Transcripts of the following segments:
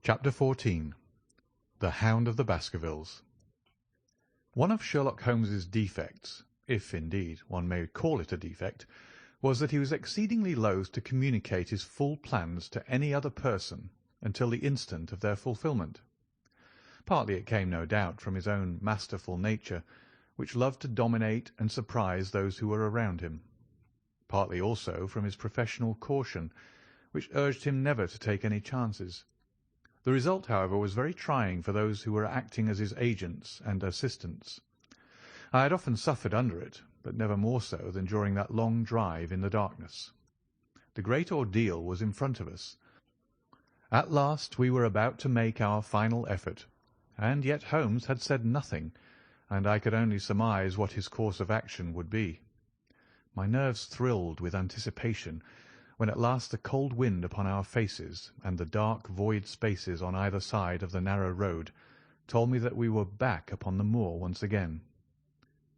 Chapter 14. The Hound of the Baskervilles. One of Sherlock Holmes's defects, if indeed one may call it a defect, was that he was exceedingly loath to communicate his full plans to any other person until the instant of their fulfilment. Partly it came, no doubt, from his own masterful nature, which loved to dominate and surprise those who were around him. Partly also from his professional caution, which urged him never to take any chances. The result, however, was very trying for those who were acting as his agents and assistants. I had often suffered under it, but never more so than during that long drive in the darkness. The great ordeal was in front of us. At last we were about to make our final effort, and yet Holmes had said nothing, and I could only surmise what his course of action would be. My nerves thrilled with anticipation when at last the cold wind upon our faces and the dark void spaces on either side of the narrow road told me that we were back upon the moor once again.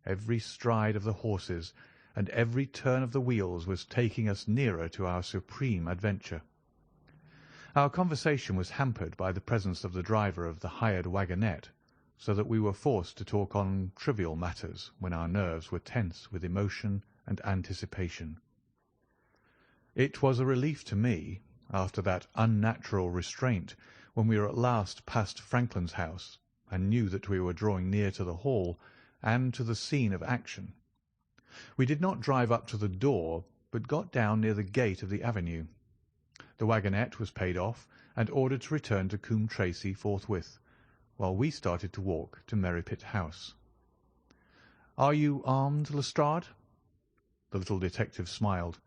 Every stride of the horses and every turn of the wheels was taking us nearer to our supreme adventure. Our conversation was hampered by the presence of the driver of the hired wagonette, so that we were forced to talk on trivial matters when our nerves were tense with emotion and anticipation. It was a relief to me, after that unnatural restraint, when we were at last past Franklin's house and knew that we were drawing near to the hall and to the scene of action. We did not drive up to the door, but got down near the gate of the avenue. The wagonette was paid off and ordered to return to Coombe Tracey forthwith, while we started to walk to Merripit House. "Are you armed, Lestrade?" The little detective smiled.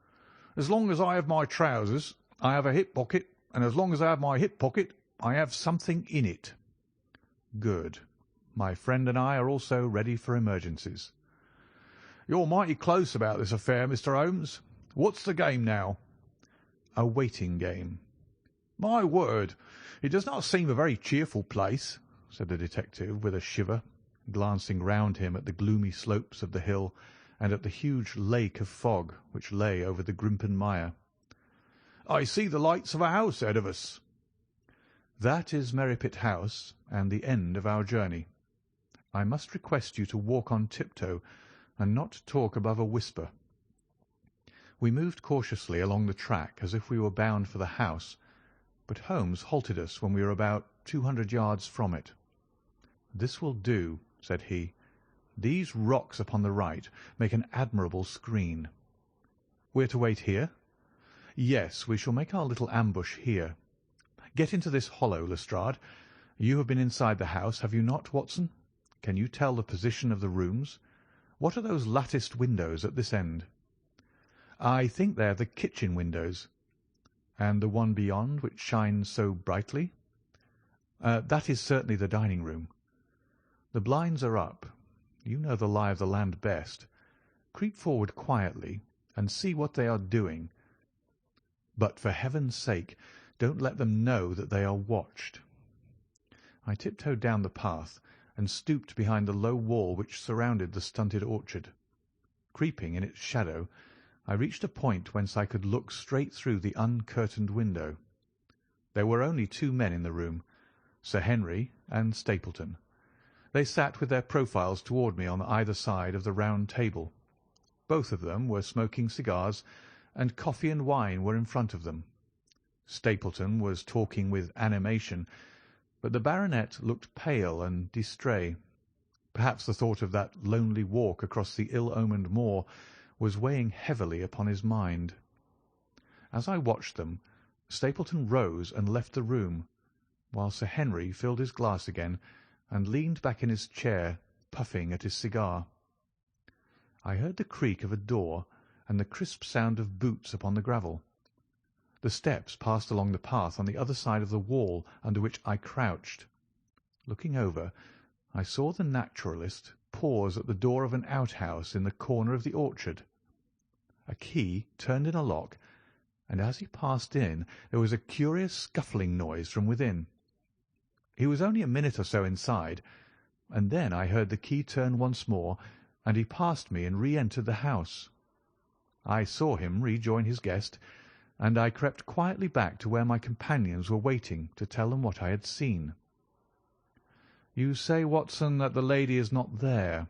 "As long as I have my trousers, I have a hip pocket, and as long as I have my hip pocket, I have something in it." "Good. My friend and I are also ready for emergencies." "You're mighty close about this affair, Mr. Holmes. What's the game now?" "A waiting game." "My word, it does not seem a very cheerful place," said the detective with a shiver, glancing round him at the gloomy slopes of the hill and at the huge lake of fog which lay over the Grimpen Mire. "I see the lights of a house ahead of us." "That is Merripit House and the end of our journey. I must request you to walk on tiptoe and not talk above a whisper." We moved cautiously along the track as if we were bound for the house, but Holmes halted us when we were about 200 yards from it. "This will do," said he. "These rocks upon the right make an admirable screen." "We're to wait here?" "Yes, we shall make our little ambush here. Get into this hollow, Lestrade. You have been inside the house, have you not, Watson? Can you tell the position of the rooms? What are those latticed windows at this end?" "I think they are the kitchen windows." "And the one beyond, which shines so brightly?" "That is certainly the dining room." "The blinds are up. You know the lie of the land best. Creep forward quietly and see what they are doing. But for heaven's sake, don't let them know that they are watched." I tiptoed down the path and stooped behind the low wall which surrounded the stunted orchard. Creeping in its shadow, I reached a point whence I could look straight through the uncurtained window. There were only two men in the room, Sir Henry and Stapleton. They sat with their profiles toward me on either side of the round table. Both of them were smoking cigars, and coffee and wine were in front of them. Stapleton was talking with animation, but the baronet looked pale and distrait. Perhaps the thought of that lonely walk across the ill-omened moor was weighing heavily upon his mind. As I watched them, Stapleton rose and left the room, while Sir Henry filled his glass again and leaned back in his chair, puffing at his cigar. I heard the creak of a door and the crisp sound of boots upon the gravel. The steps passed along the path on the other side of the wall under which I crouched. Looking over, I saw the naturalist pause at the door of an outhouse in the corner of the orchard. A key turned in a lock, and as he passed in there was a curious scuffling noise from within. He was only a minute or so inside, and then I heard the key turn once more, and he passed me and re-entered the house. I saw him rejoin his guest, and I crept quietly back to where my companions were waiting to tell them what I had seen. "You say, Watson, that the lady is not there?"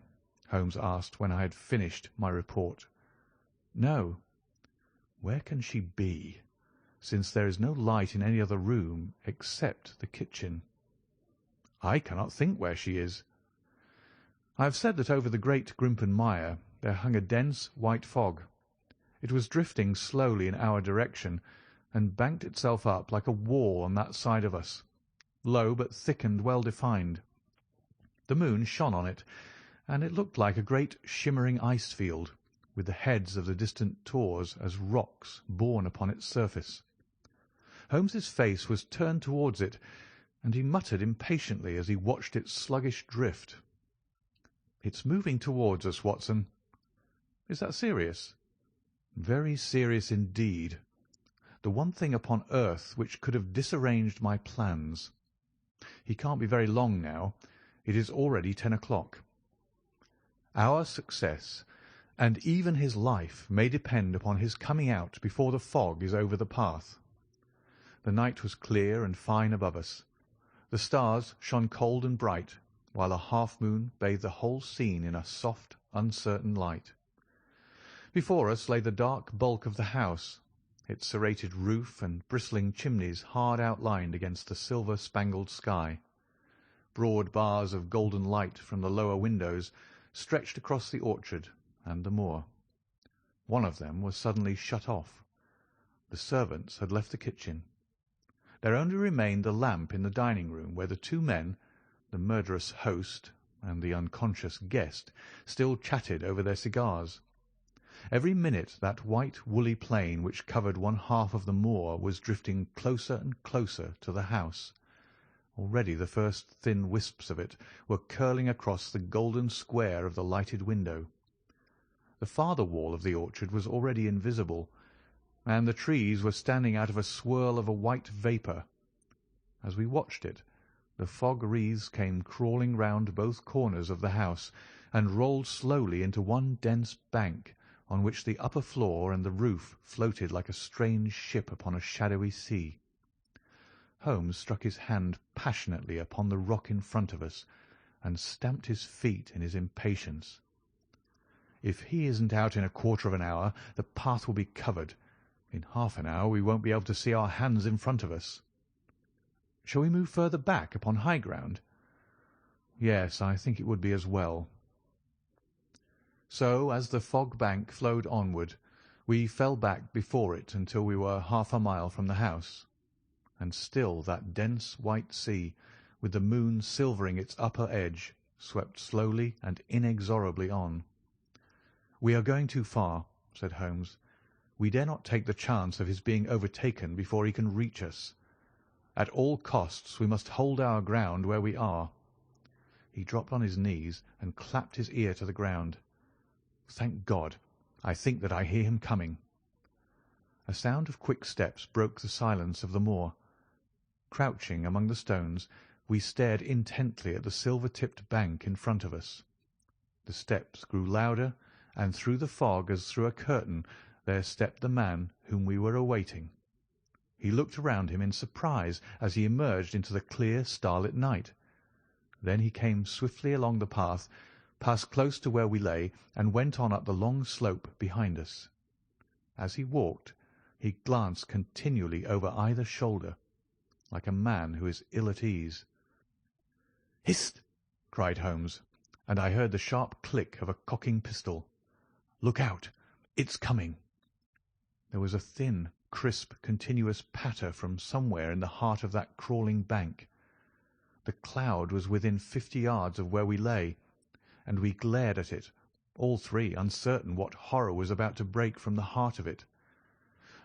Holmes asked when I had finished my report. "No." "Where can she be, since there is no light in any other room except the kitchen?" "I cannot think where she is." I have said that over the great Grimpen Mire there hung a dense white fog. It was drifting slowly in our direction, and banked itself up like a wall on that side of us, low but thick and well defined. The moon shone on it, and it looked like a great shimmering ice field, with the heads of the distant tors as rocks borne upon its surface. Holmes's face was turned towards it, and he muttered impatiently as he watched its sluggish drift. "It's moving towards us, Watson." "Is that serious?" "Very serious indeed. The one thing upon earth which could have disarranged my plans. He can't be very long now. It is already 10 o'clock. Our success, and even his life, may depend upon his coming out before the fog is over the path." The night was clear and fine above us. The stars shone cold and bright, while a half-moon bathed the whole scene in a soft, uncertain light. Before us lay the dark bulk of the house, its serrated roof and bristling chimneys hard outlined against the silver-spangled sky. Broad bars of golden light from the lower windows stretched across the orchard and the moor. One of them was suddenly shut off. The servants had left the kitchen. There only remained the lamp in the dining-room, where the two men, the murderous host and the unconscious guest, still chatted over their cigars. Every minute that white woolly plain which covered one half of the moor was drifting closer and closer to the house. Already the first thin wisps of it were curling across the golden square of the lighted window. The farther wall of the orchard was already invisible, and the trees were standing out of a swirl of a white vapour. As we watched it, the fog wreaths came crawling round both corners of the house, and rolled slowly into one dense bank, on which the upper floor and the roof floated like a strange ship upon a shadowy sea. Holmes struck his hand passionately upon the rock in front of us, and stamped his feet in his impatience. "If he isn't out in a quarter of an hour, the path will be covered. In half an hour we won't be able to see our hands in front of us." "Shall we move further back upon high ground?" "Yes, I think it would be as well." So, as the fog bank flowed onward, we fell back before it until we were half a mile from the house. And still that dense white sea, with the moon silvering its upper edge, swept slowly and inexorably on. "We are going too far," said Holmes. "We dare not take the chance of his being overtaken before he can reach us. At all costs we must hold our ground where we are." He dropped on his knees and clapped his ear to the ground. "Thank God! I think that I hear him coming." A sound of quick steps broke the silence of the moor. Crouching among the stones, we stared intently at the silver-tipped bank in front of us. The steps grew louder, and through the fog as through a curtain there stepped the man whom we were awaiting. He looked around him in surprise as he emerged into the clear starlit night. Then he came swiftly along the path, passed close to where we lay, and went on up the long slope behind us. As he walked, he glanced continually over either shoulder, like a man who is ill at ease. "Hist!" cried Holmes, and I heard the sharp click of a cocking pistol. "Look out! It's coming!" There was a thin, crisp, continuous patter from somewhere in the heart of that crawling bank. The cloud was within 50 yards of where we lay, and we glared at it, all three uncertain what horror was about to break from the heart of it.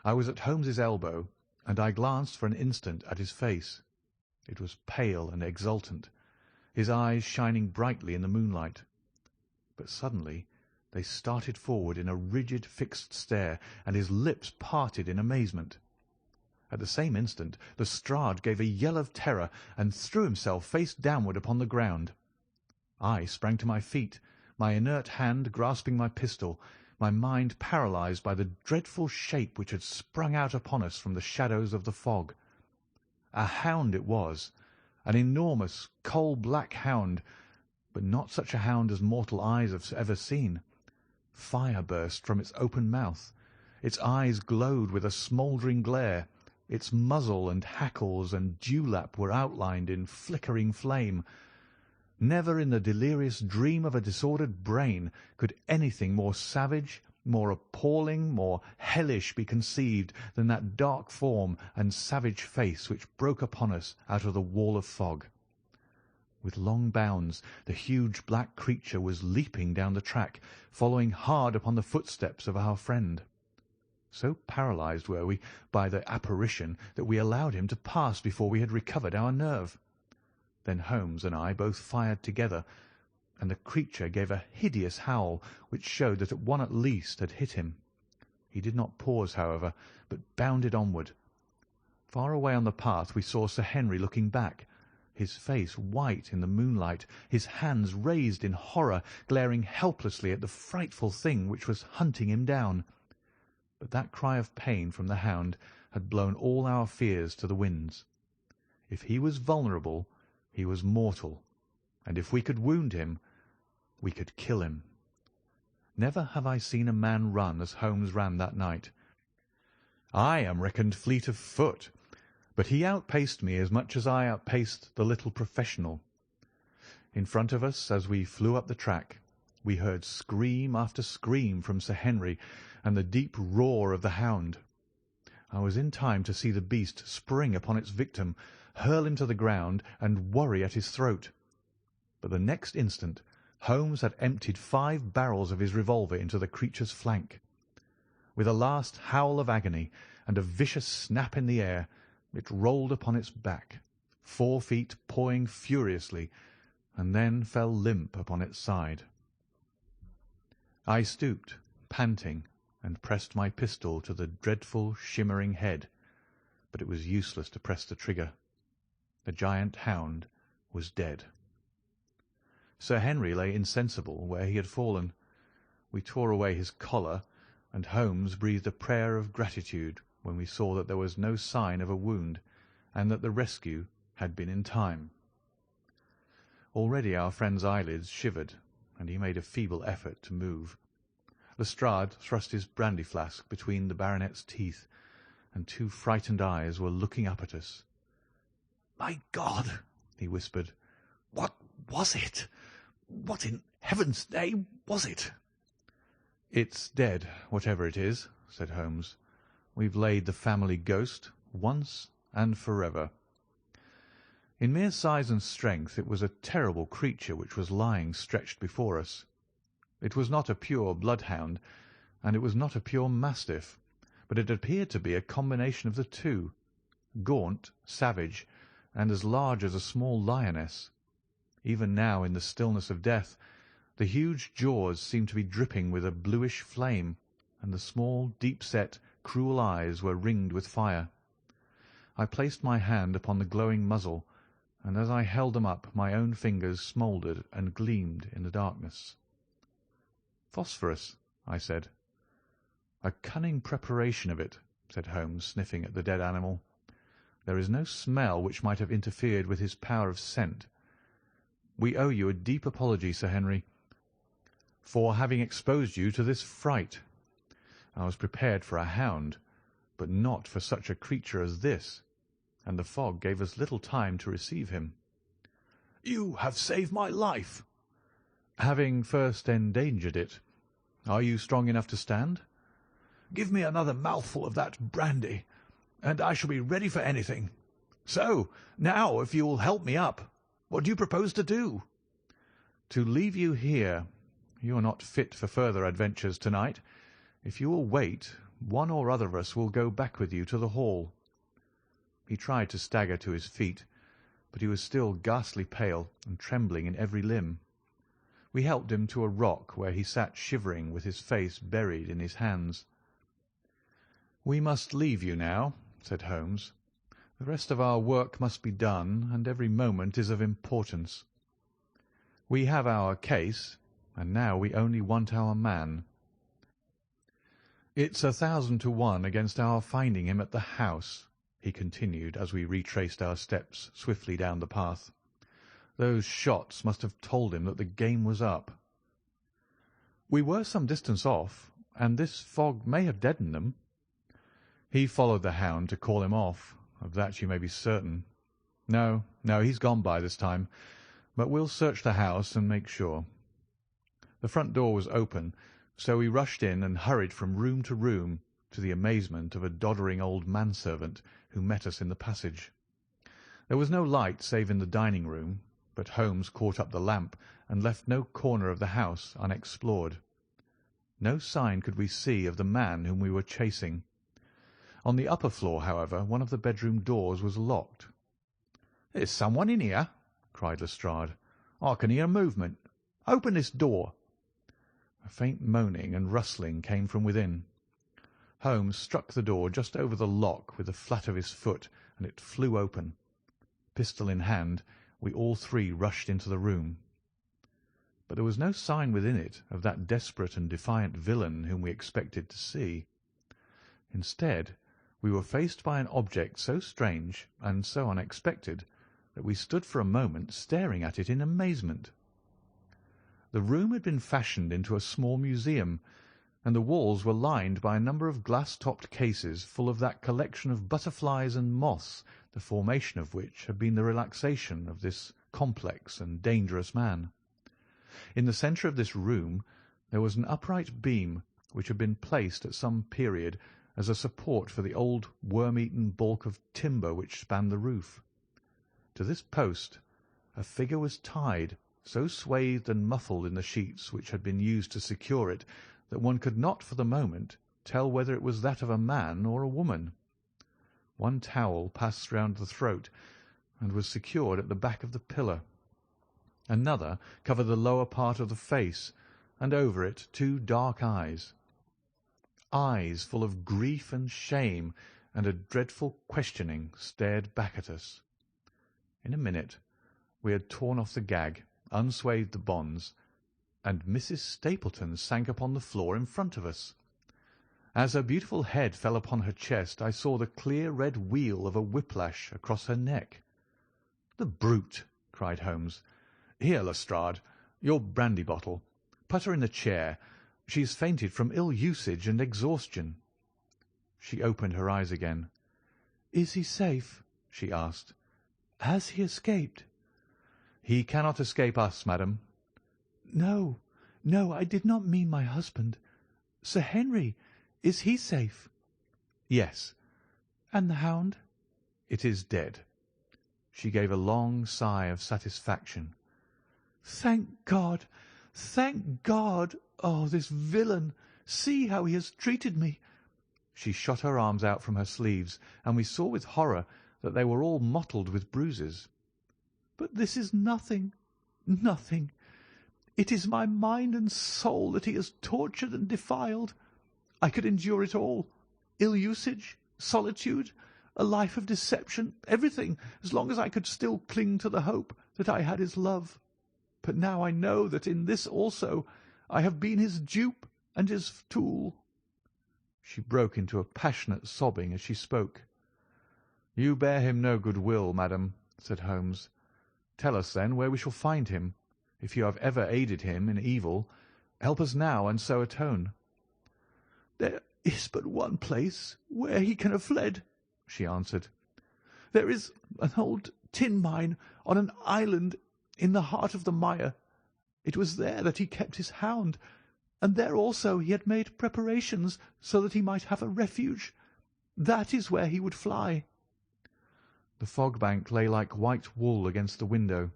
I was at Holmes's elbow, and I glanced for an instant at his face. It was pale and exultant, his eyes shining brightly in the moonlight. But suddenly they started forward in a rigid, fixed stare, and his lips parted in amazement. At the same instant Lestrade gave a yell of terror and threw himself face downward upon the ground. I sprang to my feet, my inert hand grasping my pistol, my mind paralysed by the dreadful shape which had sprung out upon us from the shadows of the fog. A hound it was, an enormous coal-black hound, but not such a hound as mortal eyes have ever seen. Fire burst from its open mouth. Its eyes glowed with a smouldering glare. Its muzzle and hackles and dewlap were outlined in flickering flame. Never in the delirious dream of a disordered brain could anything more savage, more appalling, more hellish be conceived than that dark form and savage face which broke upon us out of the wall of fog. With long bounds the huge black creature was leaping down the track, following hard upon the footsteps of our friend. So paralysed were we by the apparition that we allowed him to pass before we had recovered our nerve. Then Holmes and I both fired together, and the creature gave a hideous howl which showed that one at least had hit him. He did not pause, however, but bounded onward. Far away on the path we saw Sir Henry looking back, his face white in the moonlight, his hands raised in horror, glaring helplessly at the frightful thing which was hunting him down. But that cry of pain from the hound had blown all our fears to the winds. If he was vulnerable, he was mortal, and if we could wound him, we could kill him. Never have I seen a man run as Holmes ran that night. I am reckoned fleet of foot, but he outpaced me as much as I outpaced the little professional. In front of us, as we flew up the track, we heard scream after scream from Sir Henry and the deep roar of the hound. I was in time to see the beast spring upon its victim, hurl him to the ground, and worry at his throat. But the next instant Holmes had emptied 5 barrels of his revolver into the creature's flank. With a last howl of agony and a vicious snap in the air, it rolled upon its back, 4 feet pawing furiously, and then fell limp upon its side. I stooped, panting, and pressed my pistol to the dreadful shimmering head, but it was useless to press the trigger. The giant hound was dead. Sir Henry lay insensible where he had fallen. We tore away his collar, and Holmes breathed a prayer of gratitude when we saw that there was no sign of a wound, and that the rescue had been in time. Already our friend's eyelids shivered, and he made a feeble effort to move. Lestrade thrust his brandy flask between the baronet's teeth, and 2 frightened eyes were looking up at us. "My God!" he whispered. "What was it? What in heaven's name was it?" "It's dead, whatever it is," said Holmes. "We've laid the family ghost once and forever." In mere size and strength it was a terrible creature which was lying stretched before us. It was not a pure bloodhound, and it was not a pure mastiff, but it appeared to be a combination of the two, gaunt, savage, and as large as a small lioness. Even now, in the stillness of death, the huge jaws seemed to be dripping with a bluish flame, and the small, deep-set, cruel eyes were ringed with fire. I placed my hand upon the glowing muzzle, and as I held them up my own fingers smouldered and gleamed in the darkness. "Phosphorus," I said. "A cunning preparation of it," said Holmes, sniffing at the dead animal. "There is no smell which might have interfered with his power of scent. We owe you a deep apology, Sir Henry, for having exposed you to this fright. I was prepared for a hound, but not for such a creature as this, and the fog gave us little time to receive him." "You have saved my life." "Having first endangered it. Are you strong enough to stand?" "Give me another mouthful of that brandy, and I shall be ready for anything. So, now, if you will help me up, what do you propose to do?" "To leave you here. You are not fit for further adventures tonight. If you will wait, one or other of us will go back with you to the hall." He tried to stagger to his feet, but he was still ghastly pale and trembling in every limb. We helped him to a rock where he sat shivering with his face buried in his hands. "We must leave you now," said Holmes. "The rest of our work must be done, and every moment is of importance. We have our case, and now we only want our man." "It's 1,000 to 1 against our finding him at the house," he continued, as we retraced our steps swiftly down the path. "Those shots must have told him that the game was up." "We were some distance off, and this fog may have deadened them." "He followed the hound to call him off, of that you may be certain. No, he's gone by this time, but we'll search the house and make sure." The front door was open, so we rushed in and hurried from room to room, to the amazement of a doddering old manservant who met us in the passage. There was no light save in the dining-room, but Holmes caught up the lamp and left no corner of the house unexplored. No sign could we see of the man whom we were chasing. On the upper floor, however, one of the bedroom doors was locked. "There's someone in here," cried Lestrade. "I can hear a movement. Open this door." A faint moaning and rustling came from within. Holmes struck the door just over the lock with the flat of his foot, and it flew open. Pistol in hand, we all three rushed into the room. But there was no sign within it of that desperate and defiant villain whom we expected to see. Instead, we were faced by an object so strange and so unexpected that we stood for a moment staring at it in amazement. The room had been fashioned into a small museum, and the walls were lined by a number of glass-topped cases full of that collection of butterflies and moths, the formation of which had been the relaxation of this complex and dangerous man. In the centre of this room there was an upright beam which had been placed at some period as a support for the old worm-eaten balk of timber which spanned the roof. To this post a figure was tied, so swathed and muffled in the sheets which had been used to secure it that one could not for the moment tell whether it was that of a man or a woman. One towel passed round the throat and was secured at the back of the pillar. Another covered the lower part of the face, and over it 2 dark eyes. Eyes full of grief and shame and a dreadful questioning stared back at us. In a minute we had torn off the gag, unswathed the bonds, and Mrs. Stapleton sank upon the floor in front of us. As her beautiful head fell upon her chest, I saw the clear red wheal of a whiplash across her neck. "The brute!" cried Holmes. "Here, Lestrade, your brandy bottle. Put her in the chair. She has fainted from ill usage and exhaustion." She opened her eyes again. "Is he safe?" she asked. "Has he escaped?" "He cannot escape us, madam." No, I did not mean my husband. Sir Henry, is he safe?" "Yes." "And the hound?" "It is dead." She gave a long sigh of satisfaction. "Thank God! Thank God! Oh, this villain! See how he has treated me!" She shot her arms out from her sleeves, and we saw with horror that they were all mottled with bruises. "But this is nothing, nothing. It is my mind and soul that he has tortured and defiled. I could endure it all, ill usage, solitude, a life of deception, everything, as long as I could still cling to the hope that I had his love. But now I know that in this also I have been his dupe and his tool." She broke into a passionate sobbing as she spoke. "You bear him no good will, madam," said Holmes. "Tell us, then, where we shall find him. If you have ever aided him in evil, help us now and so atone." "There is but one place where he can have fled," she answered. "There is an old tin mine on an island in the heart of the mire. It was there that he kept his hound, and there also he had made preparations so that he might have a refuge. That is where he would fly." The fog-bank lay like white wool against the window.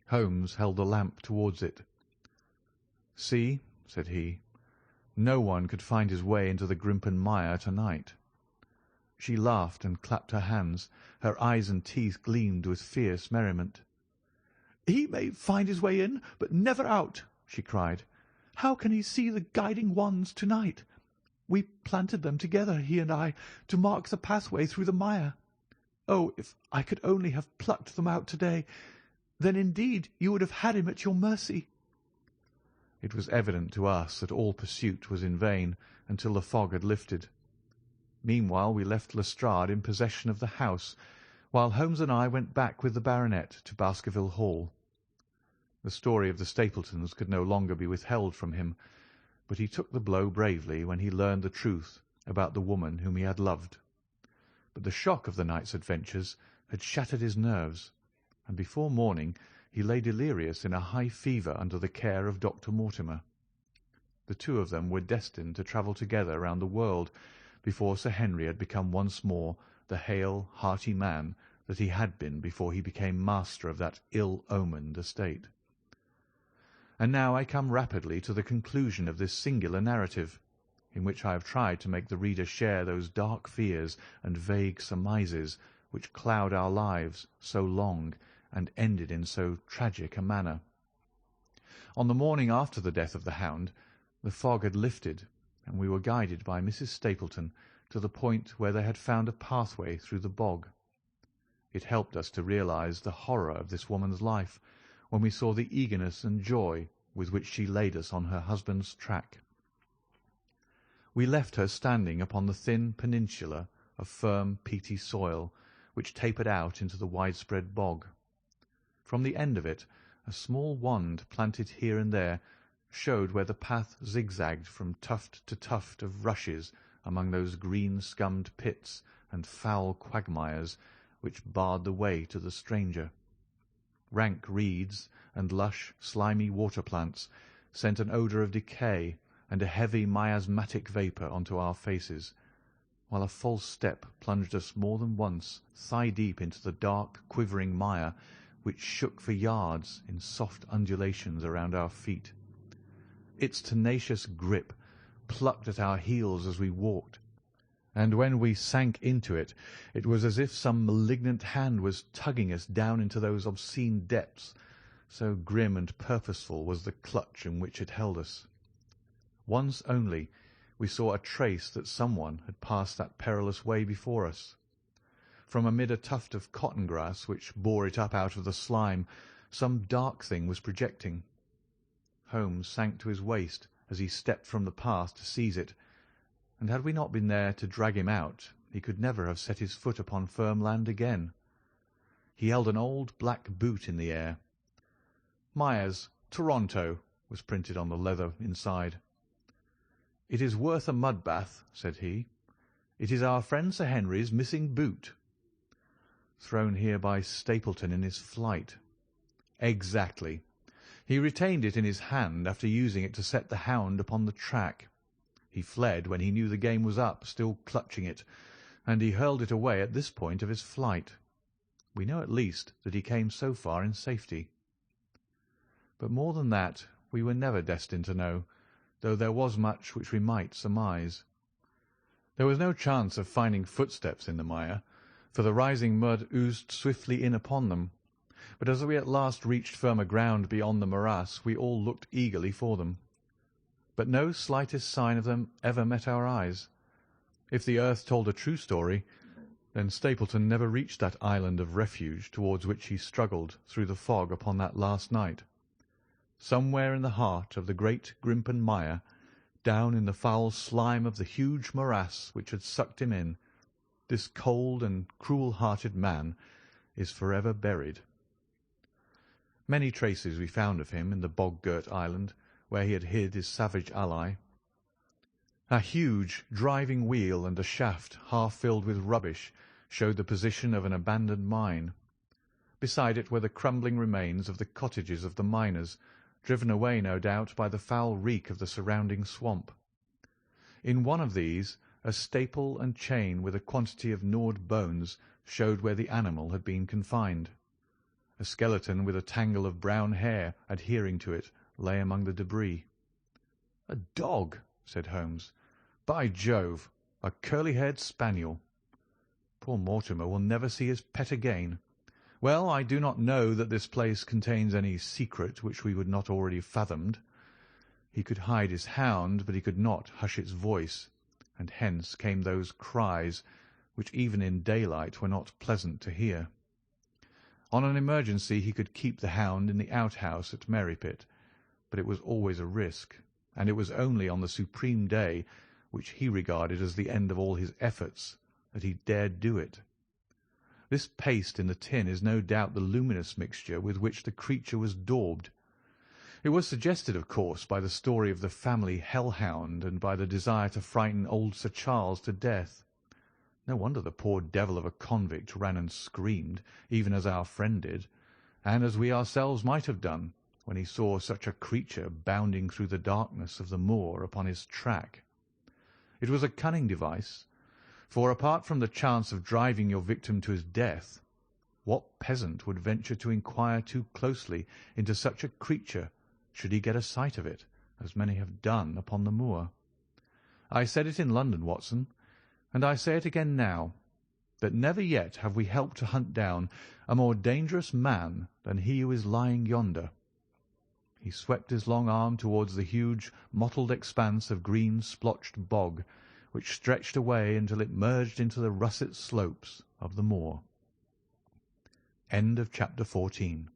Holmes held the lamp towards it. "See," said he, "no one could find his way into the Grimpen Mire to-night." She laughed and clapped her hands. Her eyes and teeth gleamed with fierce merriment. "He may find his way in, but never out," she cried. "How can he see the guiding wands to-night? We planted them together, he and I, to mark the pathway through the mire. Oh, if I could only have plucked them out to-day, then indeed you would have had him at your mercy." It was evident to us that all pursuit was in vain until the fog had lifted. Meanwhile we left Lestrade in possession of the house, while Holmes and I went back with the baronet to Baskerville Hall. The story of the Stapletons could no longer be withheld from him, but he took the blow bravely when he learned the truth about the woman whom he had loved. But the shock of the night's adventures had shattered his nerves, and before morning he lay delirious in a high fever under the care of Dr. Mortimer. The two of them were destined to travel together round the world before Sir Henry had become once more the hale, hearty man that he had been before he became master of that ill-omened estate. And now I come rapidly to the conclusion of this singular narrative, in which I have tried to make the reader share those dark fears and vague surmises which cloud our lives so long and ended in so tragic a manner. On the morning after the death of the hound, the fog had lifted, and we were guided by Mrs. Stapleton to the point where they had found a pathway through the bog. It helped us to realize the horror of this woman's life, when we saw the eagerness and joy with which she laid us on her husband's track. We left her standing upon the thin peninsula of firm, peaty soil, which tapered out into the widespread bog. From the end of it, a small wand planted here and there showed where the path zigzagged from tuft to tuft of rushes among those green-scummed pits and foul quagmires which barred the way to the stranger. Rank reeds and lush, slimy water-plants sent an odour of decay and a heavy miasmatic vapour onto our faces, while a false step plunged us more than once thigh-deep into the dark, quivering mire which shook for yards in soft undulations around our feet. Its tenacious grip plucked at our heels as we walked, and when we sank into it, it was as if some malignant hand was tugging us down into those obscene depths, so grim and purposeful was the clutch in which it held us. Once only we saw a trace that someone had passed that perilous way before us. From amid a tuft of cotton grass which bore it up out of the slime, some dark thing was projecting. Holmes sank to his waist as he stepped from the path to seize it, and had we not been there to drag him out, he could never have set his foot upon firm land again. He held an old black boot in the air. "Myers, Toronto," was printed on the leather inside. "It is worth a mud bath," said he. "It is our friend Sir Henry's missing boot." "Thrown here by Stapleton in his flight." "Exactly. He retained it in his hand after using it to set the hound upon the track. He fled when he knew the game was up, still clutching it, and he hurled it away at this point of his flight. We know at least that he came so far in safety. But more than that we were never destined to know, though there was much which we might surmise. There was no chance of finding footsteps in the mire, for the rising mud oozed swiftly in upon them, but as we at last reached firmer ground beyond the morass, we all looked eagerly for them. But no slightest sign of them ever met our eyes. If the earth told a true story, then Stapleton never reached that island of refuge towards which he struggled through the fog upon that last night. Somewhere in the heart of the great Grimpen mire, down in the foul slime of the huge morass which had sucked him in, this cold and cruel-hearted man is forever buried. Many traces we found of him in the bog-girt island, where he had hid his savage ally. A huge driving wheel and a shaft half filled with rubbish showed the position of an abandoned mine. Beside it were the crumbling remains of the cottages of the miners, driven away no doubt by the foul reek of the surrounding swamp. In one of these a staple and chain with a quantity of gnawed bones showed where the animal had been confined. A skeleton with a tangle of brown hair adhering to it lay among the debris. "A dog," said Holmes. "By Jove, a curly-haired spaniel. Poor Mortimer will never see his pet again. Well, I do not know that this place contains any secret which we would not already have fathomed. He could hide his hound, but he could not hush its voice, and hence came those cries which even in daylight were not pleasant to hear. On an emergency he could keep the hound in the outhouse at Merrypit, but it was always a risk, and it was only on the supreme day, which he regarded as the end of all his efforts, that he dared do it. This paste in the tin is no doubt the luminous mixture with which the creature was daubed. It was suggested, of course, by the story of the family hell-hound and by the desire to frighten old Sir Charles to death. No wonder the poor devil of a convict ran and screamed, even as our friend did, and as we ourselves might have done, when he saw such a creature bounding through the darkness of the moor upon his track. It was a cunning device, for apart from the chance of driving your victim to his death, what peasant would venture to inquire too closely into such a creature should he get a sight of it, as many have done upon the moor? I said it in London, Watson, and I say it again now, that never yet have we helped to hunt down a more dangerous man than he who is lying yonder. He swept his long arm towards the huge mottled expanse of green splotched bog, which stretched away until it merged into the russet slopes of the moor. End of chapter 14.